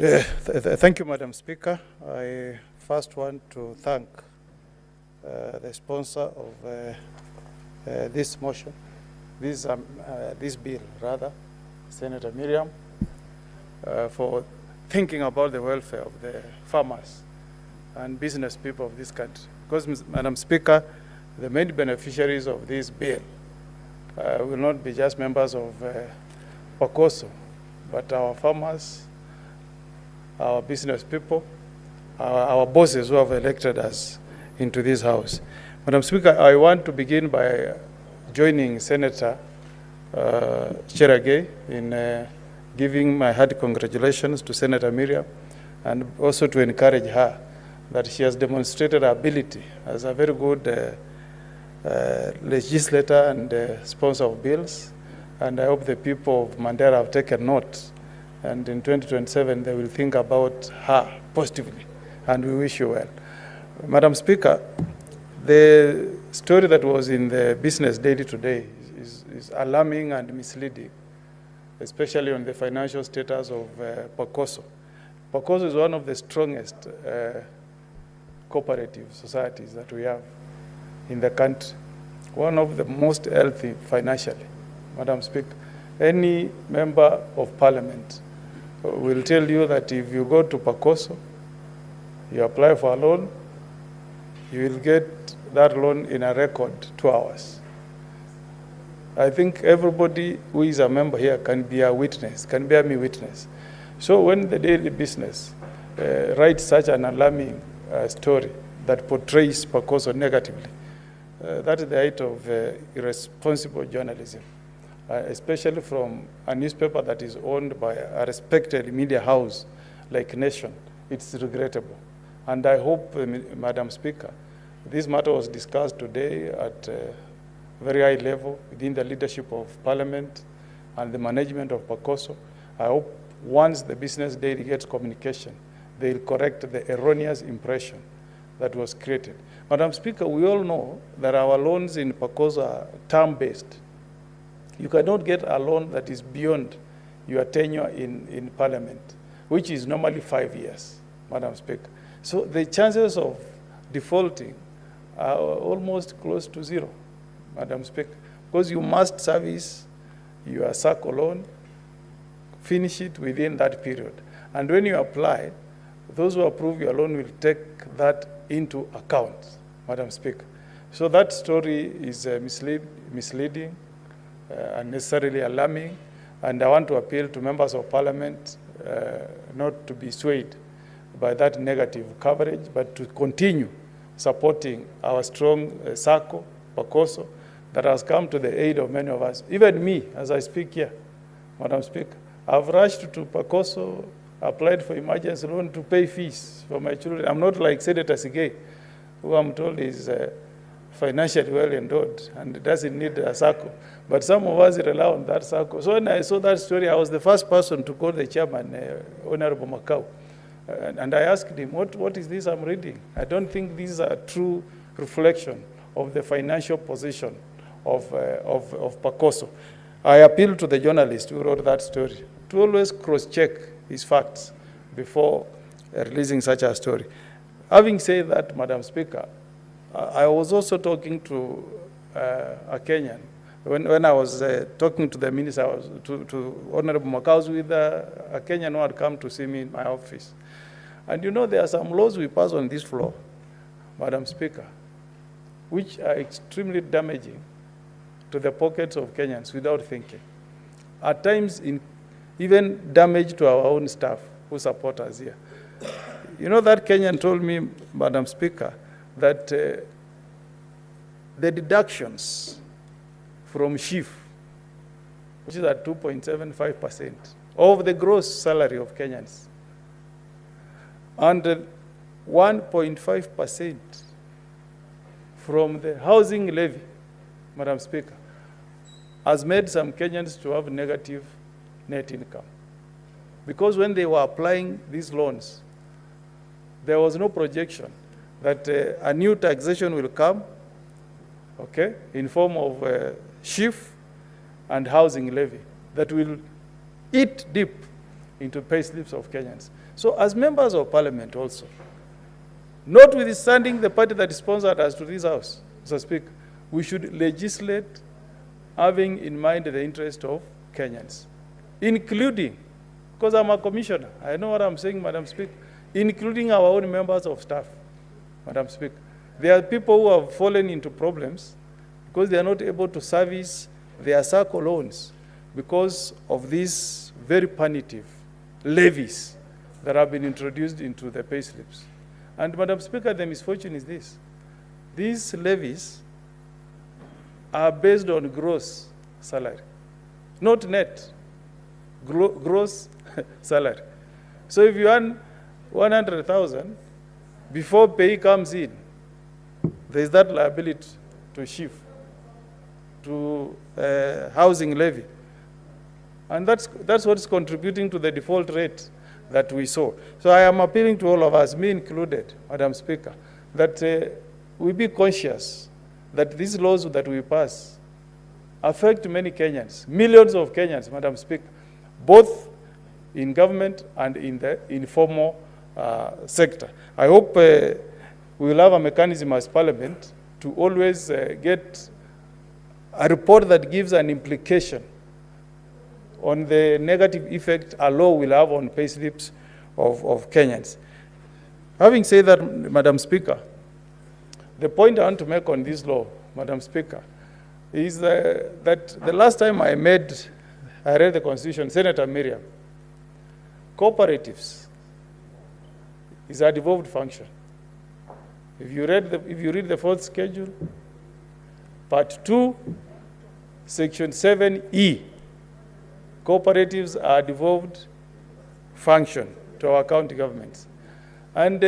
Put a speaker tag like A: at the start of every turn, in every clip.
A: Thank you, Madam Speaker. I first want to thank the sponsor of this motion, this bill, Senator Miriam, for thinking about the welfare of the farmers and business people of this country. Because, Madam Speaker, the main beneficiaries of this bill will not be just members of Okongo, but our farmers, our business people, our bosses who have elected us into this House. Madam Speaker, I want to begin by joining Senator Cherage in giving my hearty congratulations to Senator Miriam, and also to encourage her that she has demonstrated her ability as a very good legislator and sponsor of bills. And I hope the people of Mandera have taken note, and in 2027 they will think about her positively, and we wish you well. Madam Speaker, the story that was in the Business Daily today is alarming and misleading, especially on the financial status of Okongo. Okongo is one of the strongest cooperative societies that we have in the country, one of the most healthy financially. Madam Speaker, any member of parliament will tell you that if you go to Okongo, you apply for a loan, you will get that loan in a record 2 hours. I think everybody who is a member here can be a witness, can bear me witness. So when the Daily Business writes such an alarming story that portrays Okongo negatively, that is the height of irresponsible journalism, especially from a newspaper that is owned by a respected media house like Nation. It's regrettable. And I hope, Madam Speaker, this matter was discussed today at a very high level within the leadership of Parliament and the management of Okongo. I hope once the Business Daily gets communication, they'll correct the erroneous impression that was created. Madam Speaker, we all know that our loans in Okongo are term-based. You cannot get a loan that is beyond your tenure in Parliament, which is normally 5 years, Madam Speaker. So the chances of defaulting are almost close to zero, Madam Speaker, because you must service your SACCO loan, finish it within that period. And when you apply, those who approve your loan will take that into account, Madam Speaker. So that story is misleading, unnecessarily alarming, and I want to appeal to members of Parliament not to be swayed by that negative coverage, but to continue supporting our strong SACCO, Okongo, that has come to the aid of many of us. Even me, as I speak here, Madam Speaker, I've rushed to Okongo, applied for emergency loan to pay fees for my children. I'm not like Senator Sige, who I'm told is financially well endowed and doesn't need a SACCO. But some of us rely on that SACCO. So when I saw that story, I was the first person to call the chairman, Honorable Makau. And I asked him, what is this I'm reading? I don't think this is a true reflection of the financial position of Okongo. I appeal to the journalist who wrote that story to always cross-check his facts before releasing such a story. Having said that, Madam Speaker, I was also talking to a Kenyan. When I was talking to the minister, to Honorable Makau, with a Kenyan who had come to see me in my office. And you know, there are some laws we pass on this floor, Madam Speaker, which are extremely damaging to the pockets of Kenyans without thinking. At times, even damage to our own staff who support us here. You know, that Kenyan told me, Madam Speaker, that the deductions from SHIF, which is at 2.75% of the gross salary of Kenyans, and 1.5% from the housing levy, Madam Speaker, has made some Kenyans to have negative net income. Because when they were applying these loans, there was no projection that a new taxation will come, okay, in form of SHIF and housing levy that will eat deep into pay slips of Kenyans. So as members of parliament also, notwithstanding the party that sponsored us to this house, Mr. Speaker, we should legislate having in mind the interest of Kenyans, including, because I'm a commissioner, I know what I'm saying, Madam Speaker, including our own members of staff, Madam Speaker. There are people who have fallen into problems because they are not able to service their SACCO loans because of these very punitive levies that have been introduced into the pay slips. And Madam Speaker, the misfortune is this. These levies are based on gross salary, not net, gross salary. So if you earn 100,000, before pay comes in, there is that liability to shift to housing levy. And that's what's contributing to the default rate that we saw. So I am appealing to all of us, me included, Madam Speaker, that we be conscious that these laws that we pass affect many Kenyans, millions of Kenyans, Madam Speaker, both in government and in the informal sector. I hope we will have a mechanism as Parliament to always get a report that gives an implication on the negative effect a law will have on pay slips of Kenyans. Having said that, Madam Speaker, the point I want to make on this law, Madam Speaker, is that the last time I read the Constitution, Senator Miriam, cooperatives is a devolved function. If you read the fourth schedule, Part 2, Section 7E, cooperatives are devolved function to our county governments. And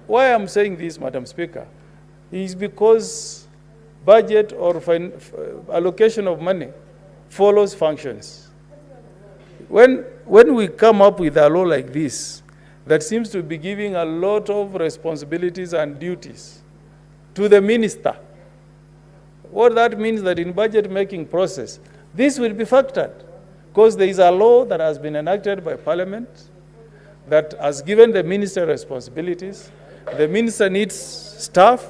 A: why I'm saying this, Madam Speaker, is because budget or allocation of money follows functions. When we come up with a law like this, that seems to be giving a lot of responsibilities and duties to the minister, what that means that in budget making process, this will be factored, because there is a law that has been enacted by Parliament that has given the minister responsibilities. The minister needs staff.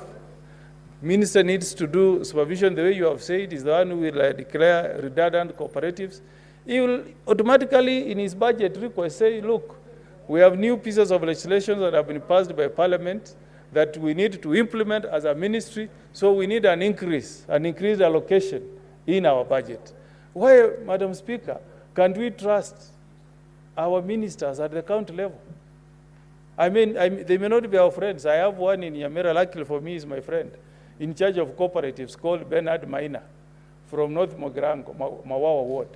A: Minister needs to do supervision, the way you have said, is the one who will declare redundant cooperatives. He will automatically, in his budget request, say, look, we have new pieces of legislation that have been passed by Parliament that we need to implement as a ministry, so we need an increased allocation in our budget. Why, Madam Speaker, can't we trust our ministers at the county level? I mean, they may not be our friends. I have one in Yamera, luckily for me, is my friend, in charge of cooperatives, called Bernard Maina from North Mogrango, Mawawa Ward.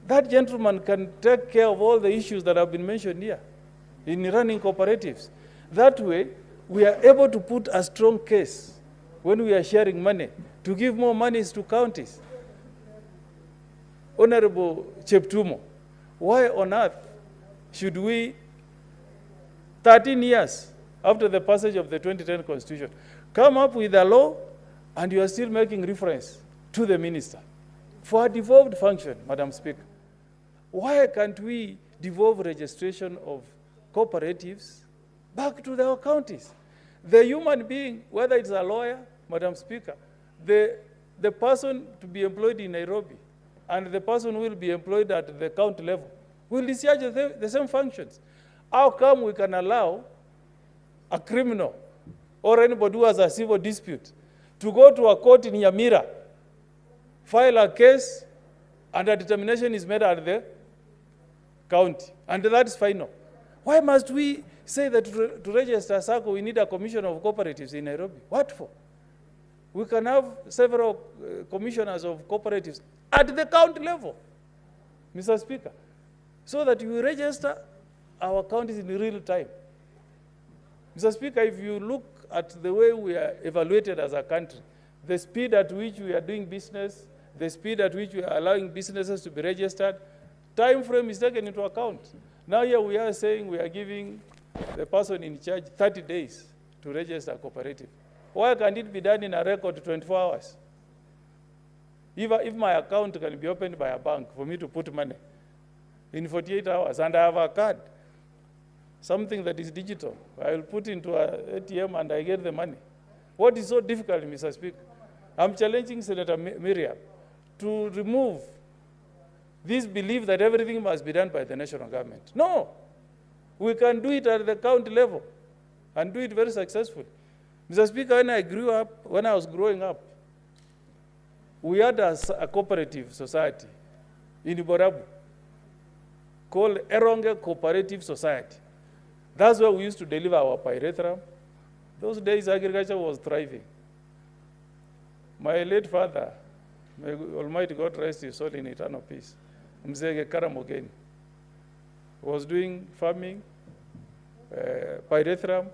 A: That gentleman can take care of all the issues that have been mentioned here in running cooperatives. That way, we are able to put a strong case when we are sharing money to give more monies to counties. Honorable Cheptumo, why on earth should we, 13 years after the passage of the 2010 Constitution, come up with a law and you are still making reference to the minister for a devolved function, Madam Speaker? Why can't we devolve registration of cooperatives back to our counties? The human being, whether it's a lawyer, Madam Speaker, the person to be employed in Nairobi and the person who will be employed at the county level will discharge the same functions. How come we can allow a criminal or anybody who has a civil dispute to go to a court in Nyamira, file a case, and a determination is made at the county, and that's final? Why must we say that to register SACCO we need a commission of cooperatives in Nairobi? What for? We can have several commissioners of cooperatives at the county level, Mr. Speaker, so that we register our counties in real time. Mr. Speaker, if you look at the way we are evaluated as a country, the speed at which we are doing business, the speed at which we are allowing businesses to be registered, time frame is taken into account. Now here we are saying we are giving the person in charge 30 days to register a cooperative. Why can't it be done in a record 24 hours? If my account can be opened by a bank for me to put money, in 48 hours, and I have a card, something that is digital. I will put into an ATM and I get the money. What is so difficult, Mr. Speaker? I'm challenging Senator Miriam to remove this belief that everything must be done by the national government. No, we can do it at the county level and do it very successfully. Mr. Speaker, when I was growing up, we had a cooperative society in Borabu called Eronge Cooperative Society. That's where we used to deliver our pyrethrum. Those days, agriculture was thriving. My late father, may Almighty God rest his soul in eternal peace, Mzee Mogeni, was doing farming, pyrethrum,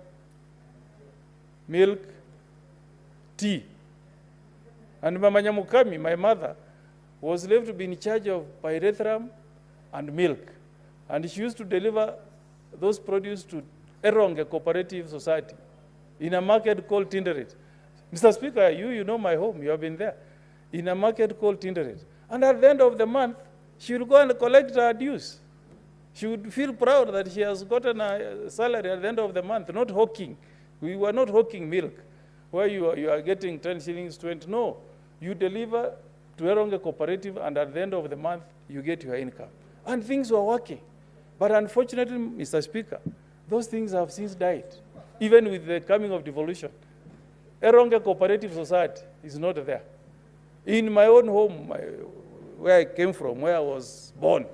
A: milk, tea. And Mama Nyamukami, my mother, was left to be in charge of pyrethrum and milk. And she used to deliver those produce to Eronge Cooperative Society in a market called Tinderet. Mr. Speaker, you know my home, you have been there, in a market called Tinderet. And at the end of the month, she would go and collect her dues. She would feel proud that she has gotten a salary at the end of the month, not hawking. We were not hawking milk, where you are getting 10 shillings, 20. No, you deliver to Eronge Cooperative, and at the end of the month, you get your income. And things were working. But unfortunately, Mr. Speaker, those things have since died, even with the coming of devolution. Eronge Cooperative Society is not there. In my own home, where I came from, where I was born,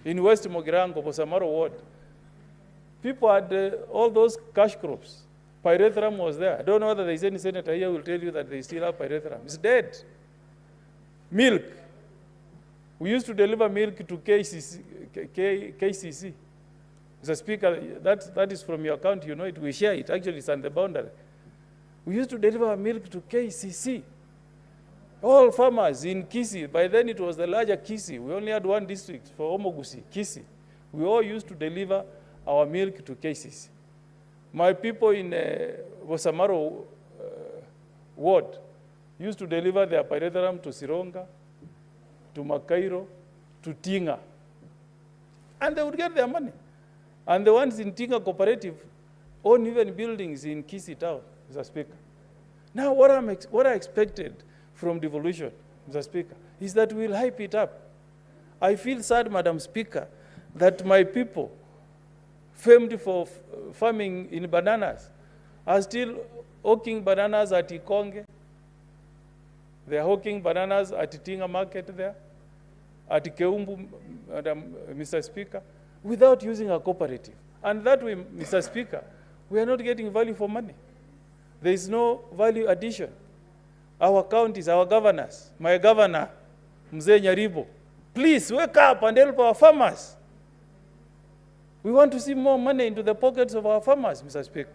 A: in West Mogirango, Bosamaro Ward, people had all those cash crops. Pyrethrum was there. I don't know whether there is any senator here who will tell you that they still have pyrethrum. It's dead. Milk. We used to deliver milk to KCC. Mr. Speaker, that is from your account, you know it. We share it. Actually, it's on the boundary. We used to deliver milk to KCC. All farmers in Kisi, by then it was the larger Kisi. We only had one district for Omogusi, Kisi. We all used to deliver our milk to KCC. My people in Bosamaro ward used to deliver their pyrethrum to Sironga, to Makairo, to Tinga. And they would get their money. And the ones in Tinga Cooperative own even buildings in Kisi town, Mr. Speaker. Now, what I expected from devolution, Mr. Speaker, is that we'll hype it up. I feel sad, Madam Speaker, that my people, famed for farming in bananas, are still hawking bananas at Okongo. They are hawking bananas at Tinga Market there, at Keumbu, Mr. Speaker, without using a cooperative. And that way, Mr. Speaker, we are not getting value for money. There is no value addition. Our counties, our governors, my governor, Mzee Nyaribo, please wake up and help our farmers. We want to see more money into the pockets of our farmers, Mr. Speaker.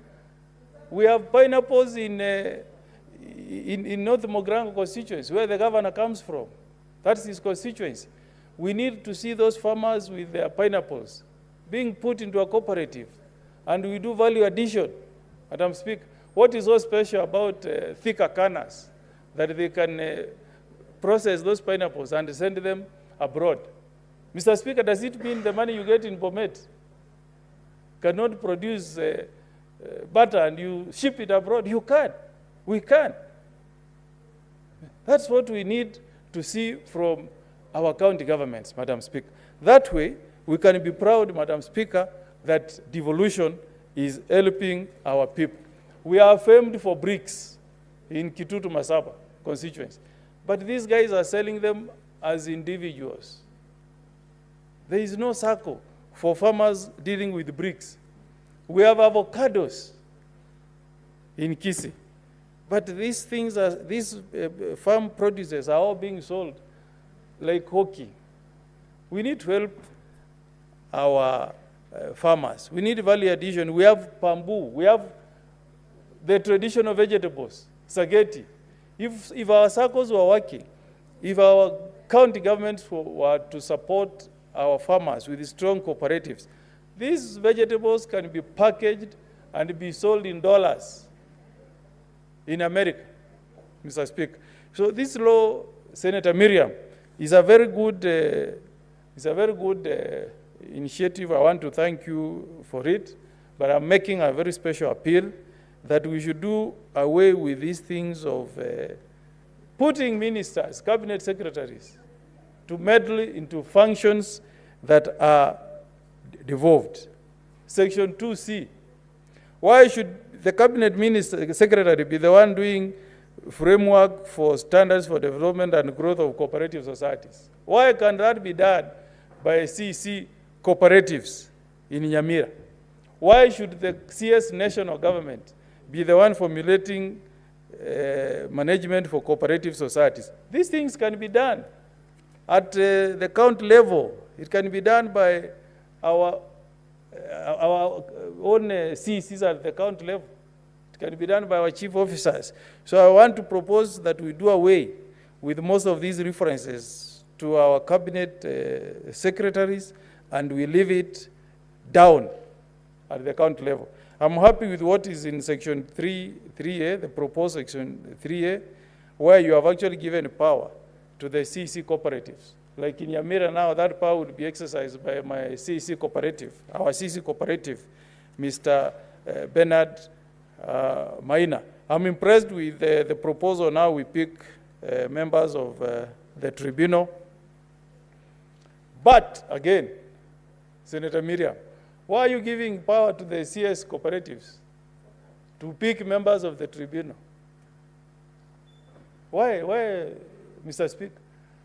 A: We have pineapples in North Mogrango constituency, where the governor comes from. That's his constituency. We need to see those farmers with their pineapples being put into a cooperative, and we do value addition. Madam Speaker, what is so special about thicker cannas that they can process those pineapples and send them abroad? Mr. Speaker, does it mean the money you get in Bomet cannot produce butter and you ship it abroad? You can. We can. That's what we need to see from our county governments, Madam Speaker. That way, we can be proud, Madam Speaker, that devolution is helping our people. We are famed for bricks in Kitutu Masaba constituency, but these guys are selling them as individuals. There is no circle for farmers dealing with bricks. We have avocados in Kisi, but these things these farm produces are all being sold like hockey. We need to help our farmers. We need value addition. We have bamboo. We have the traditional vegetables, spaghetti. If our circles were working, if our county governments were to support our farmers with strong cooperatives, these vegetables can be packaged and be sold in dollars in America, Mr. Speaker. So this law, Senator Miriam, is a very good It's a very good initiative. I want to thank you for it, but I'm making a very special appeal that we should do away with these things of putting ministers, cabinet secretaries, to meddle into functions that are devolved. Section 2C. Why should the cabinet minister, secretary be the one doing framework for standards for development and growth of cooperative societies? Why can that be done by CC cooperatives in Nyamira? Why should the CS national government be the one formulating management for cooperative societies? These things can be done at the county level. It can be done by our own CCs at the county level. It can be done by our chief officers. So I want to propose that we do away with most of these references to our cabinet secretaries, and we leave it down at the county level. I'm happy with what is in section 3A, the proposed section 3A, where you have actually given power to the CC cooperatives. Like in Nyamira now, that power would be exercised by my CC cooperative, our CC cooperative, Mr. Bernard Maina. I'm impressed with the proposal. Now we pick members of the tribunal. But again, Senator Miriam, why are you giving power to the CS cooperatives to pick members of the tribunal? Why, Mr. Speaker?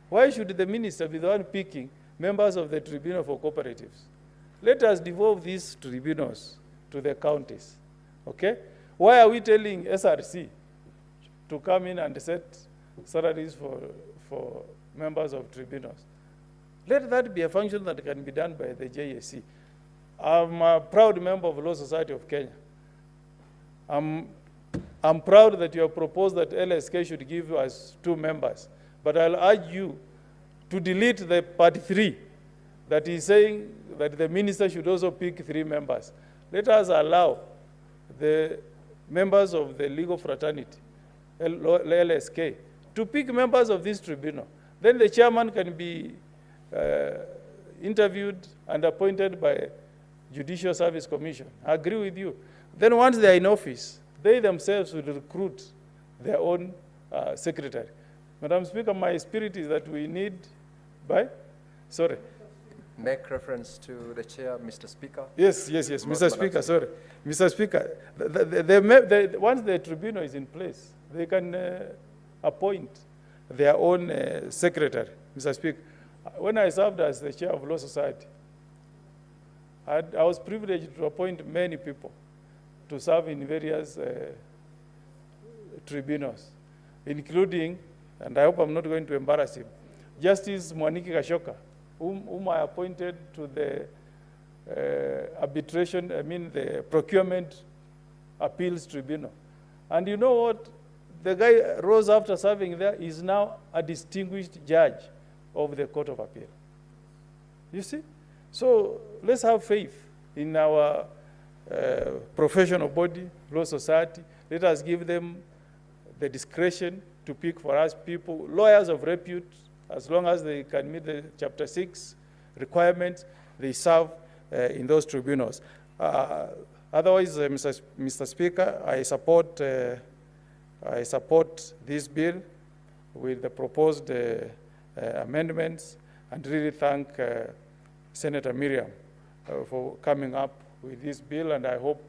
A: Why should the minister be the one picking members of the tribunal for cooperatives? Let us devolve these tribunals to the counties, okay? Why are we telling SRC to come in and set salaries for members of tribunals? Let that be a function that can be done by the JSC. I'm a proud member of Law Society of Kenya. I'm proud that you have proposed that LSK should give us 2 members. But I'll urge you to delete the part 3 that is saying that the minister should also pick 3 members. Let us allow the members of the legal fraternity, LSK, to pick members of this tribunal. Then the chairman can be interviewed and appointed by Judicial Service Commission. I agree with you. Then once they are in office, they themselves will recruit their own secretary. Madam Speaker, my spirit is that we need
B: Make reference to the chair, Mr. Speaker.
A: Yes, Mr. Speaker, sorry. Mr. Speaker, once the tribunal is in place, they can appoint their own secretary, Mr. Speaker. When I served as the chair of Law Society, I was privileged to appoint many people to serve in various tribunals, including, and I hope I'm not going to embarrass him, Justice Mwaniki Kashoka, whom I appointed to the the procurement appeals tribunal. And you know what? The guy rose after serving there, is now a distinguished judge of the Court of Appeal. You see? So let's have faith in our professional body, Law Society. Let us give them the discretion to pick for us people, lawyers of repute, as long as they can meet the Chapter 6 requirements, they serve in those tribunals. Otherwise, Mr. Speaker, I support this bill with the proposed amendments, and really thank Senator Miriam for coming up with this bill, and I hope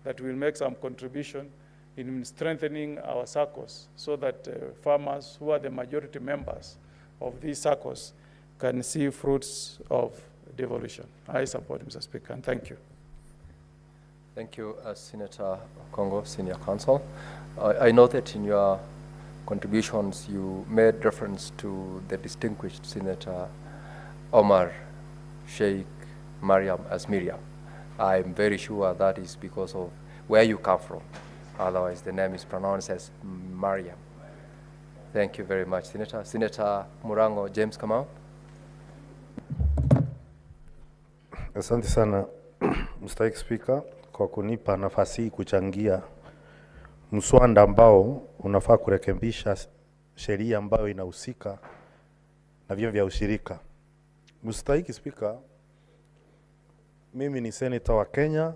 A: that we'll make some contribution in strengthening our SACCOs so that farmers who are the majority members of these SACCOs can see fruits of devolution. I support, Mr. Speaker, and thank you.
B: Thank you, Senator Okongo, Senior Counsel. I noted in your contributions you made reference to the distinguished Senator Omar Sheikh Mariam as Miriam. I'm very sure that is because of where you come from. Otherwise, the name is pronounced as Mariam. Thank you very much, Senator. Senator Murango James Kamau.
C: Asante sana, Mr. Speaker, kwa kunipa nafasi hii kuchangia mswada ambao unafaa kurekebisha sheria ambayo inahusika na vyama vya ushirika. Mstahiki Spika, mimi ni senator wa Kenya